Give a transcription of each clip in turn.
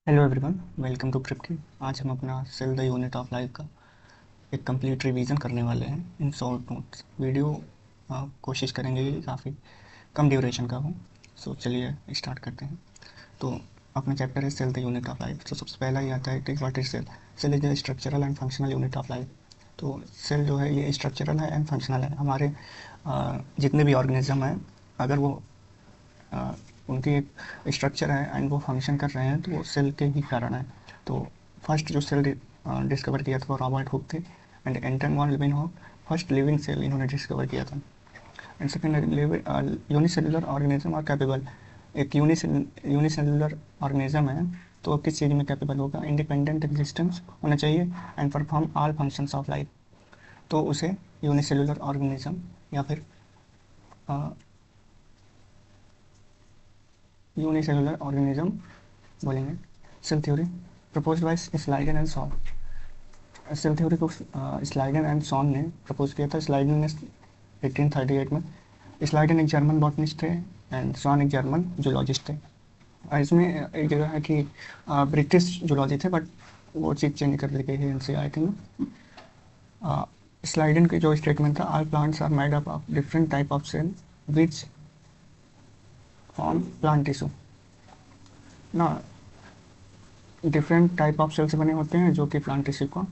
Hello everyone, welcome to प्रिपकी। आज हम अपना cell the unit of life का एक कंप्लीट रिवीजन करने वाले हैं इन शॉर्ट नोट्स। वीडियो कोशिश करेंगे कि काफ़ी कम ड्यूरेशन का हो। सो चलिए स्टार्ट करते हैं। तो अपना चैप्टर है cell the unit of life. तो सबसे पहला ये आता है कि what is cell. Cell is the structural and functional unit of life. तो सेल जो है ये स्ट्रक्चरल है एंड फंक्शनल है। हमारे जितने भी ऑर्गेनिज्म हैं, अगर वो उनकी एक स्ट्रक्चर है एंड वो फंक्शन कर रहे हैं तो वो सेल के ही कारण है। तो फर्स्ट जो सेल डिस्कवर किया था वो रॉबर्ट हुक थे and Anton von Leeuwenhoek. First living cell इन्होंने डिस्कवर किया था। And second, unicellular organism are capable. एक यूनिसेलुलर ऑर्गेनिज्म है तो किस चीज़ में कैपेबल होगा? इंडिपेंडेंट एग्जिस्टेंस होना चाहिए and perform all functions of life. तो उसे यूनिसेलुलर ऑर्गेनिज्म या फिर यूनिसेलुलर ऑर्गेनिज्म बोलेंगे। Cell theory proposed by Schleiden and Schwann. Cell theory को स्लाइडन एंड सॉन ने प्रपोज किया था। स्लाइडन ने 1838 में। स्लाइडन एक जर्मन बॉटनिस्ट थे एंड सॉन एक जर्मन जूलॉजिस्ट थे। इसमें एक जगह है कि ब्रिटिश जूलॉजी थे बट वो चीज़ चेंज कर दी गई है एनसीईआरटी में। स्लाइडन की जो स्टेटमेंट था, all plants are made up of different type of cell which form plant tissue. ना, डिफरेंट टाइप ऑफ सेल से बने होते हैं जो कि प्लांट टिश्यू को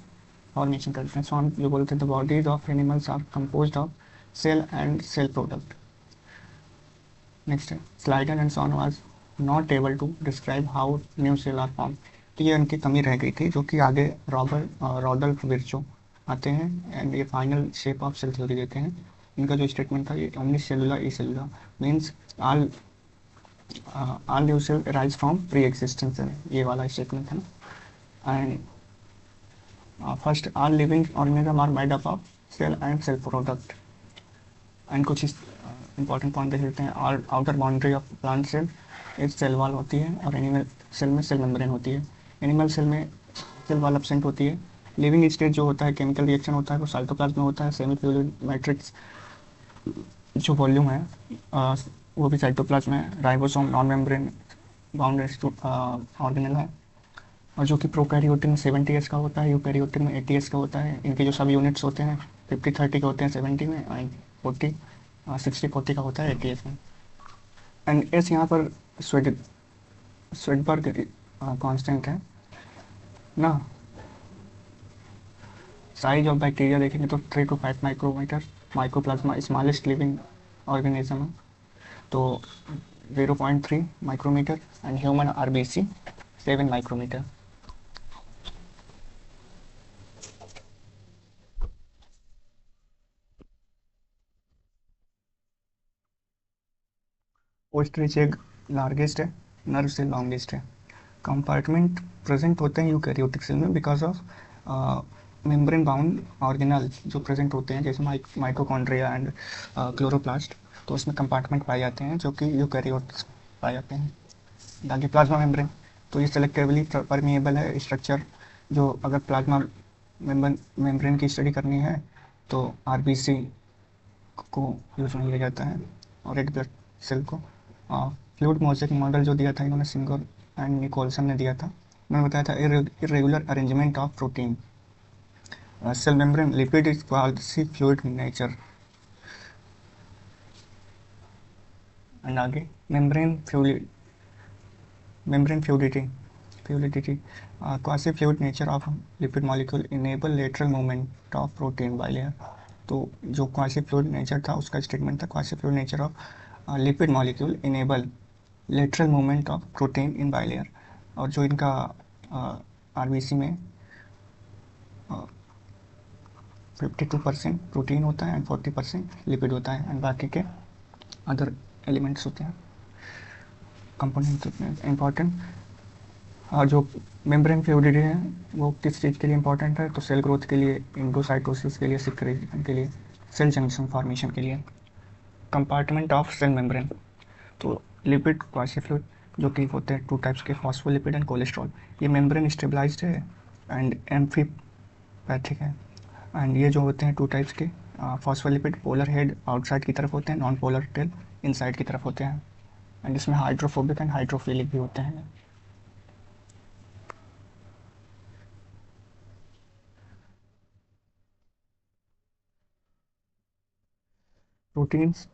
फॉर्मेशन करते हैं। सो हम जो बोलते हैं the bodies of animals are composed of cell and cell product. Next है, Schleiden and Schwann was not able to describe how new cell are form. तो ये उनकी कमी रह गई थी जो कि आगे रॉबर्ट रॉडल्फ विर्चो आते हैं एंड ये final shape of cell theory देते हैं। इनका जो स्टेटमेंट था, ये ओनली सेलुलर ई सेलुलर means all all new cell rise from pre existence. ये वाला स्टेटमेंट था ना। And first, all living organism are made up of cell and cell product. And कुछ इंपॉर्टेंट पॉइंट देख लेते हैं। और outer boundary of plant cell एक सेल वॉल होती है और एनिमल सेल में सेल मेम्ब्रेन होती है। एनिमल सेल में सेल वॉल एब्सेंट होती है। लिविंग स्टेज जो होता है, केमिकल रिएक्शन होता है, वो साइटोप्लाज्म में होता है। सेमी फ्लूइड मैट्रिक्स जो वॉल्यूम है वो भी साइटोप्लाज्म में। Ribosome non membrane bounded organelle है और जो कि प्रोकैरियोटिक में 70s का होता है, यूकैरियोटिक में 80s का होता है। इनके जो सब यूनिट्स होते हैं 50-30 के होते हैं 70 में एंड 60-40 का होता है 80s में। एंड एस यहाँ पर स्वेडबर्ग कांस्टेंट है ना। साइज ऑफ बैक्टीरिया देखेंगे तो 3 to 5 micrometre. Mycoplasma smallest living organism है तो 0.3 micrometre and human RBC 7 micrometre. Ostrich egg largest है, नर्व सेल लॉन्गेस्ट है। कंपार्टमेंट प्रेजेंट होते हैं यूकैरियोटिक सेल में because of membrane bound organelle जो प्रेजेंट होते हैं, जैसे माइटोकॉन्ड्रिया एंड क्लोरोप्लास्ट। तो उसमें कंपार्टमेंट पाए जाते हैं जो कि यूकैरियोट्स पाए जाते हैं। बाकी प्लाज्मा मेम्ब्रेन, तो ये सेलेक्टिवली परमिएबल है स्ट्रक्चर। जो अगर प्लाज्मा मेम्ब्रेन की स्टडी करनी है तो आरबीसी को यूज में लिया जाता है और रेड ब्लड सेल को। फ्लूइड मोज़ेक मॉडल जो दिया था इन्होंने, सिंगर एंड निकोलसन ने दिया था। उन्होंने बताया था irregular arrangement of protein cell membrane lipid is quasi fluid nature. And आगे membrane fluidity quasi fluid nature of lipid molecule enable lateral movement of protein bilayer. तो जो क्वासी फ्लूइड नेचर था उसका स्टेटमेंट था, quasi fluid nature of lipid molecule enable lateral movement of protein in bilayer. और जो इनका RBC में 52% protein होता है एंड 40% लिपिड होता है एंड बाकी के अदर एलिमेंट्स होते हैं, कंपोनेंट्स होते हैं इंपॉर्टेंट। और जो मेम्ब्रेन फ्लूइडिटी है वो किस चीज़ के लिए इंपॉर्टेंट है? तो सेल ग्रोथ के लिए, इंडोसाइटोसिस के लिए, सिक्रेशन के लिए, सेल जंक्शन फॉर्मेशन के लिए। कंपार्टमेंट ऑफ सेल मेम्ब्रेन, तो लिपिड क्वासीफ्लूइड जो कि होते हैं 2 टाइप्स के, फॉस्फोलिपिड एंड कोलेस्ट्रॉल। ये मेम्ब्रेन स्टेबलाइज्ड है एंड एम्फीपैथिक है। एंड ये जो होते हैं 2 टाइप्स के, फॉस्फोलिपिड पोलर हेड आउटसाइड की तरफ होते हैं, नॉन पोलर टेल इनसाइड की तरफ होते हैं। एंड इसमें हाइड्रोफोबिक एंड हाइड्रोफिलिक भी होते हैं। प्रोटीन्स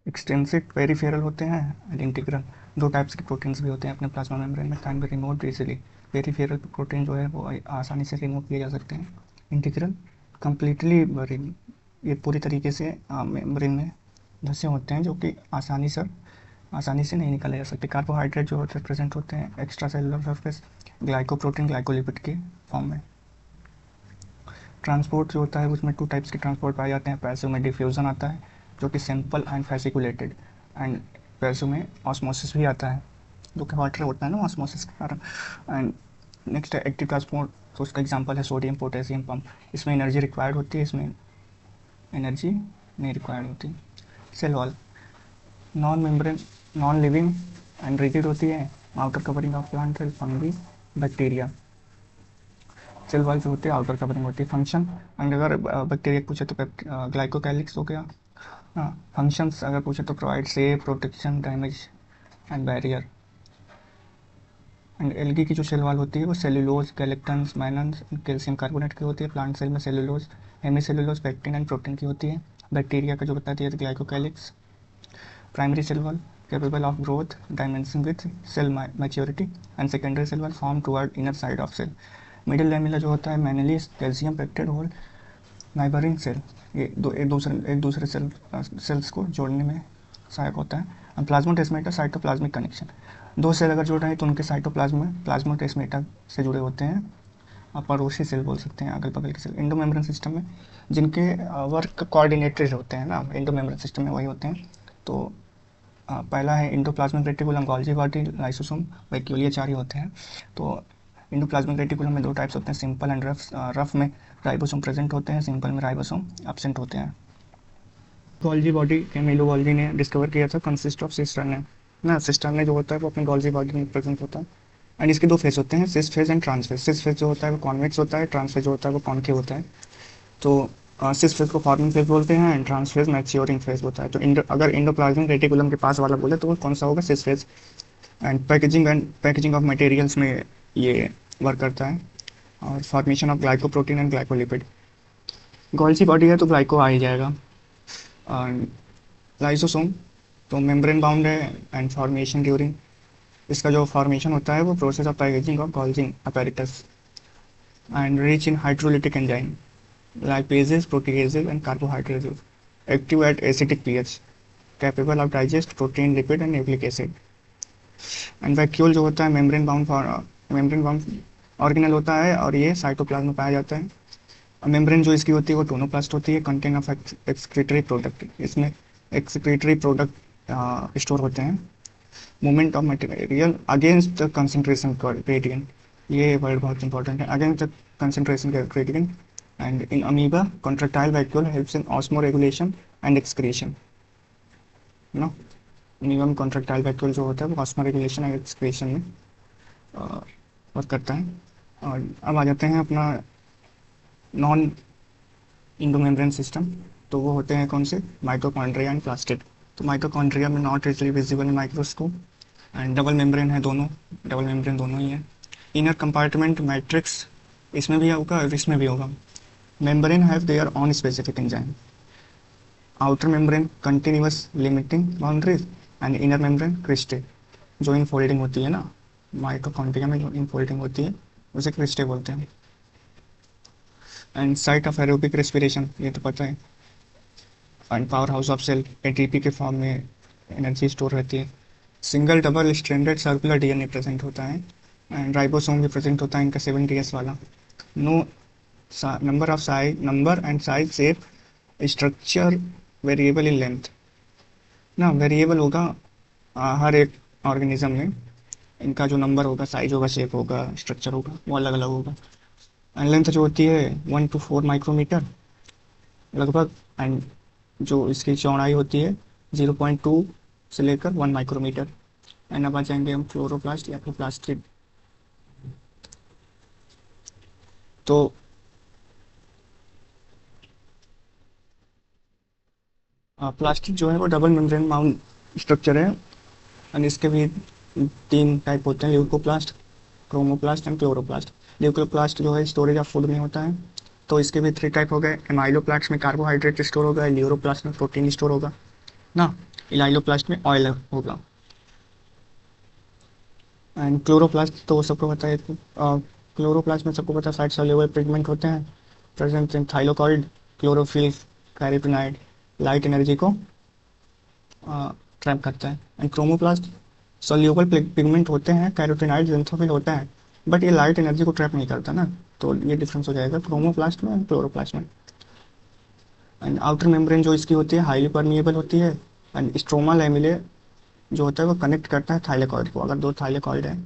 एक्सटेंसिक पेरिफेरल होते हैं एंड इंटीग्रल। दो टाइप्स के प्रोटीन्स भी होते हैं अपने प्लाज्मा मेम्ब्रेन में, can be removed easily. Peripheral protein जो है वो आसानी से रिमूव किए जा सकते हैं। इंटीग्रल कंप्लीटली ये पूरी तरीके से मेम्ब्रेन में धंसे होते हैं, जो कि आसानी से नहीं निकाले जा सकते। कार्बोहाइड्रेट जो होते हैं प्रेजेंट होते हैं extra cellular surface, glycoprotein glycolipid के फॉर्म में। ट्रांसपोर्ट जो होता है उसमें टू टाइप्स के ट्रांसपोर्ट पाए जाते हैं। पैसिव में डिफ्यूज़न आता है जो कि simple and fasciculated, and passive में ऑस्मोसिस भी आता है जो कि वाटर होता है ना ऑस्मोसिस के कारण। एंड नेक्स्ट है एक्टिव ट्रांसपोर्ट, तो उसका एग्जांपल है सोडियम पोटेशियम पंप। इसमें एनर्जी रिक्वायर्ड होती है, इसमें एनर्जी नहीं रिक्वायर्ड होती। Cell wall non membrane non living and rigid होती है, outer covering of plant cell, fungi, bacteria. Cell wall जो होती है आउटर कवरिंग होती है। फंक्शन अगर बैक्टीरिया पूछे तो ग्लाइकोकैलिक्स हो गया। हाँ, फंक्शंस अगर पूछे तो provide safe protection, damage and barrier. And algae की जो सेल वॉल होती है वो cellulose, galactans, mannans, calcium carbonate की होती है। प्लांट सेल में cellulose, hemicellulose, pectin and protein की होती है। बैक्टीरिया का जो बताती है glycocalyx. Primary cell wall capable of growth dimension with cell maturity and secondary cell wall form toward inner side of cell। Middle lamella जो होता है mainly calcium pectate hold neighbouring cell, ये एक दूसरे सेल्स को जोड़ने में सहायक होता है। और प्लाज्मोडेस्माटा साइटोप्लाज्मिक कनेक्शन, दो सेल अगर जुड़ रहे हैं तो उनके साइटोप्लाज्म में प्लाज्मोडेस्माटा से जुड़े होते हैं, और पड़ोसी सेल बोल सकते हैं, अगल बगल के सेल। एंडोमेम्ब्रेन सिस्टम में जिनके वर्क कोऑर्डिनेटर्स होते हैं ना एंडोमेम्ब्रेन सिस्टम में वही होते हैं। तो पहला है endoplasmic reticulum, Golgi body, lysosome, vacuole, ये चार ही होते हैं। तो एंडोप्लाज्मिक रेटिकुलम में दो टाइप्स होते हैं, सिंपल एंड रफ। रफ में राइबोसोम प्रेजेंट होते हैं, सिंपल में राइबोसोम एब्सेंट होते हैं। गोल्जी बॉडी कैमिलो गोल्जी ने डिस्कवर किया था, कंसिस्ट ऑफ सिस्टर्न ना। सिस्टर्न जो होता है वो अपने गोल्जी बॉडी में प्रेजेंट होता है। एंड इसके दो फेज होते हैं, cis phase and trans phase. Cis phase जो होता है वो कॉन्वेक्स होता है, ट्रांस फेज जो होता है वो कॉन्केव होता है। तो सिस फेज को फॉर्मिंग फेज बोलते हैं and trans phase maturing phase होता है। तो अगर एंडोप्लाज्मिक रेटिकुलम के पास वाला बोले तो वो कौन सा होगा, cis phase. And packaging of materials में ये वर्क करता है, और formation of glycoprotein and glycolipid. Golgi body है तो ग्लाइको आ ही जाएगा। और लाइसोसोम तो मेम्ब्रेन बाउंड है एंड फॉर्मेशन ड्यूरिंग, इसका जो फॉर्मेशन होता है वो process of packaging of Golgi apparatus and rich in hydrolytic enzyme, lipases, proteases and carbohydrates, active at acidic pH, capable of digest protein, lipid and nucleic acid। And vacuole जो होता है membrane bound organelle होता है, और ये cytoplasm में पाया जाता है। मेम्ब्रेन जो इसकी होती है वो टोनोप्लास्ट होती है, कंटेन ऑफ एक्सक्रीटरी प्रोडक्ट, इसमें एक्सक्रीटरी प्रोडक्ट स्टोर होते हैं। Movement of material against the concentration gradient, ये वर्ड बहुत इंपॉर्टेंट है, against the concentration gradient. And in amoeba, contractile vacuole helps in osmoregulation and excretion। No amoeba में contractile vacuole जो होता है वो osmoregulation and excretion में वर्क करता है। और अब आ जाते हैं अपना नॉन इंडोमेम्ब्रेन सिस्टम, तो वो होते हैं कौन से, माइटोकॉन्ड्रिया एंड प्लास्टिड। तो माइटोकॉन्ड्रिया में not easily visible in microscope, and double membrane है, डबल मेम्ब्रेन दोनों ही है। इनर कंपार्टमेंट मैट्रिक्स इसमें भी होगा और इसमें भी होगा। Membrane have their own specific enzyme. Outer membrane continuous limiting boundaries and inner membrane cristae, जो इनफोल्डिंग होती है ना माइटोकॉन्ड्रिया में, जो इनफोल्डिंग होती है उसे क्रिस्टे बोलते हैं। And site of aerobic respiration, ये तो पता है। And power house of cell, ATP के फॉर्म में एनर्जी स्टोर रहती है। Single double stranded circular DNA present होता है, एंड राइबोसोम भी प्रेजेंट होता है इनका 70S वाला। No number and size, shape, structure variable in length ना, वेरिएबल होगा हर एक ऑर्गेनिज्म में, इनका जो नंबर होगा, साइज होगा, शेप होगा, स्ट्रक्चर होगा, वो अलग अलग होगा। एंड लेंथ जो होती है 1 to 4 माइक्रोमीटर लगभग, एंड जो इसकी चौड़ाई होती है 0.2 से लेकर 1 माइक्रोमीटर। एंड अब आ जाएंगे हम क्लोरोप्लास्ट या फिर प्लास्टिड। तो प्लास्टिक जो है वो डबल मेम्ब्रेन माउंट स्ट्रक्चर है, एंड इसके भी 3 टाइप होते हैं, leucoplast, chromoplast and chloroplast. Leucoplast जो है स्टोरेज ऑफ फूड में होता है, तो इसके भी 3 टाइप हो गए। एमाइलोप्लास्ट में कार्बोहाइड्रेट स्टोर होगा, ल्यूरोप्लास्ट में प्रोटीन स्टोर होगा ना, इलाइलोप्लास्ट में ऑयल होगा। एंड क्लोरोप्लास्ट तो सबको पता है। क्लोरोप्लास्ट में सबको पता है फैट सॉल्युबल पिगमेंट होते हैं present in thylakoid, chlorophyll, carotenoid, light energy को ट्रैप करता है। एंड क्रोमोप्लास्ट सॉल्युबल पिगमेंट होते हैं, कैरोटीनॉइड, ज़िंथोफिल होता है, बट ये लाइट एनर्जी को ट्रैप नहीं करता ना, तो ये डिफरेंस हो जाएगा क्रोमोप्लास्ट में एंड क्लोरोप्लास्ट में। एंड आउटर मेम्ब्रेन जो इसकी होती है हाईली परमिएबल होती है। एंड स्ट्रोमा लैमेले जो होता है वो कनेक्ट करता है थाइलेकॉइड को। अगर 2 थाइलेकॉइड है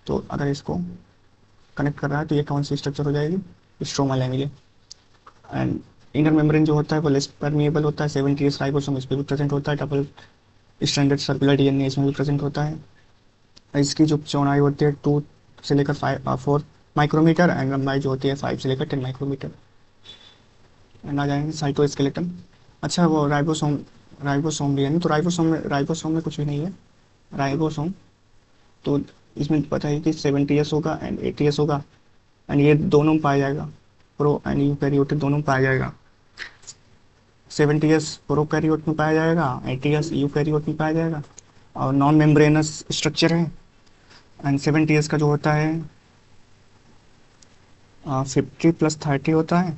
तो अगर इसको कनेक्ट कर रहा है तो ये कौन सी स्ट्रक्चर हो जाएगी, स्ट्रोमा लैमेले। एंड इनर मेम्ब्रेन जो होता है वो लेस परमिएबल होता है, 70s राइबोसोम इस पर भी प्रेजेंट होता है, डबल स्टैंडर्ड सर्कुलर डीएनए इसमें भी प्रेजेंट होता है। इसकी जो चौड़ाई होती है 2 से लेकर 4 माइक्रोमीटर एंड लंबाई जो होती है 5 से लेकर 10 माइक्रोमीटर। एंड आ जाएंगे साइटोस्केलेटन। अच्छा वो राइबोसोम भी है ना, तो राइबोसोम में कुछ भी नहीं है। राइबोसोम तो इसमें पता है कि 70s होगा एंड 80s होगा, एंड ये दोनों में पाया जाएगा, प्रो एंड यूकैरियोटिक दोनों में पाया जाएगा। 70s प्रोकैरियोट में पाया जाएगा, 80s यूकैरियोट में पाया जाएगा, और नॉन मेम्ब्रेनस स्ट्रक्चर है। एंड 70s का जो होता है 50+30 होता है,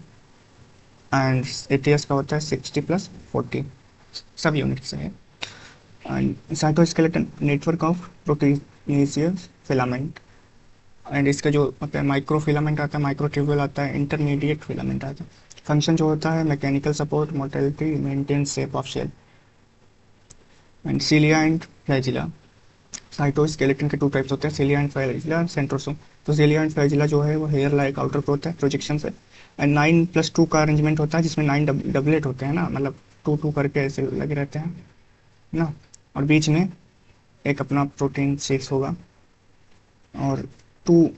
एंड 80s का होता है 60+40, सब यूनिट से है। And cytoskeleton network of proteinaceous filament, and इसका जो होता है माइक्रो फिलामेंट आता है, माइक्रोट्यूब्यूल आता है, इंटरमीडिएट फिलामेंट आता है। फंक्शन जो होता है mechanical support, motility, maintain shape of cell. And cilia and flagella, cytoskeleton के 2 टाइप्स होते हैं, सीलिया एंड फ्लैजिला, सेंट्रोसोम। तो सीलिया एंड फ्लैजिला जो है वो हेयर लाइक आउटर ग्रोथ है प्रोजेक्शन से। एंड 9+2 का अरेंजमेंट होता है जिसमें 9 डबलेट होते हैं ना, मतलब 2 2 करके ऐसे लगे रहते हैं ना, और बीच में एक अपना प्रोटीन 6 होगा, और 2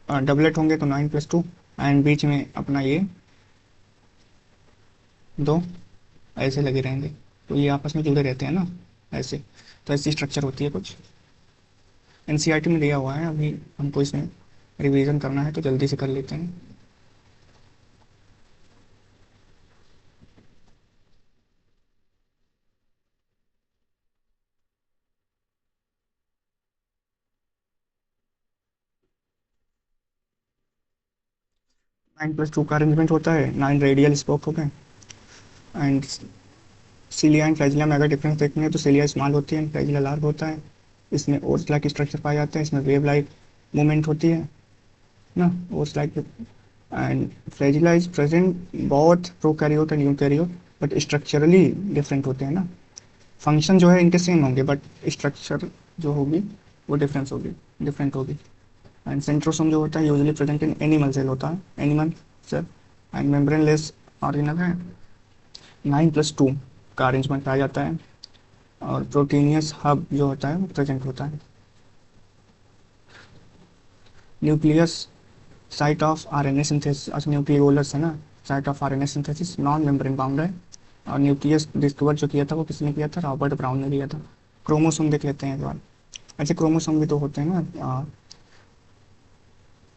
डबलेट होंगे तो 9+2, एंड बीच में अपना ये 2 ऐसे लगे रहेंगे, तो ये आपस में जुड़े रहते हैं ना ऐसे। तो ऐसी स्ट्रक्चर होती है कुछ, एनसीईआरटी में दिया हुआ है, अभी हमको इसमें रिवीजन करना है तो जल्दी से कर लेते हैं। नाइन प्लस टू का अरेंजमेंट होता है, 9 रेडियल स्पोक हो गए। एंड सीलिया एंड फ्लैजिला में अगर डिफरेंस देखेंगे तो सीलिया स्मॉल होती है, फ्लैजिला लार्ज होता है। इसमें ओर्स लाइक स्ट्रक्चर पाए जाते हैं, इसमें वेव लाइक मूवमेंट होती है ना, ores like. And flagella is present both prokaryote and eukaryote, but structurally different होते हैं ना। फंक्शन जो है इनके सेम होंगे बट स्ट्रक्चर जो होगी वो डिफरेंट होगी। एंड सेंट्रोसोम जो होता है usually present in animal cell होता है, animal cell. And membraneless organelle है। 9+2 का अरेंजमेंट पाया जाता है, और प्रोटीनियस हब जो होता है वो प्रेजेंट होता है। Nucleus site of RNA synthesis, nucleolus है ना, site of RNA synthesis, non membrane bound है। और न्यूक्लियस डिस्कवर जो किया था वो किसने किया था, रॉबर्ट ब्राउन ने किया था। क्रोमोसोम देख लेते हैं एक बार। अच्छा क्रोमोसोम भी तो होते हैं ना,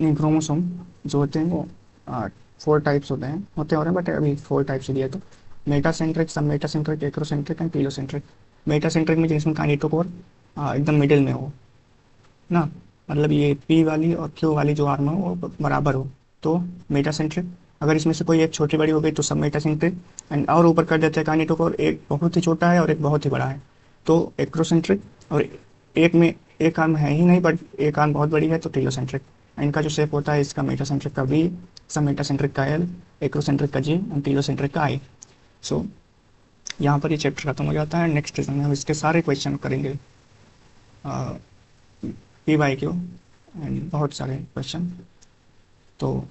नहीं क्रोमोसोम जो होते हैं वो 4 टाइप्स होते हैं और बट अभी 4 टाइप्स दिया तो मेटासेंट्रिक, सब metacentric, acrocentric and telocentric. Metacentric में जिसमें काइनेटोकोर एकदम मिडिल में हो ना, मतलब ये पी वाली और क्यू वाली जो आर्म हो वो बराबर हो तो मेटासेंट्रिक। अगर इसमें से कोई एक छोटी बड़ी हो गई तो सब मेटासेंट्रिक। एंड और ऊपर कर देते हैं काइनेटोकोर, एक बहुत ही छोटा है और एक बहुत ही बड़ा है तो एक्रोसेंट्रिक, और एक में एक आर्म है ही नहीं बट एक आर्म बहुत बड़ी है तो टीलोसेंट्रिक। इनका जो शेप होता है इसका मेटासेंट्रिक का बी, सब मेटासेंट्रिक का एल, एक्रोसेंट्रिक का जी एंड टीलोसेंट्रिक का आई। सो यहाँ पर ये चैप्टर खत्म हो जाता है। नेक्स्ट सेशन में हम इसके सारे क्वेश्चन करेंगे, पी बाई क्यू एंड बहुत सारे क्वेश्चन। तो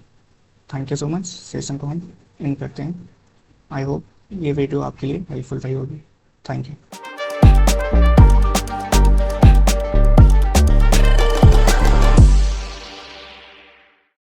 thank you so much, session को हम इन करते हैं। आई होप ये वीडियो आपके लिए हेल्पफुल रही होगी। Thank you.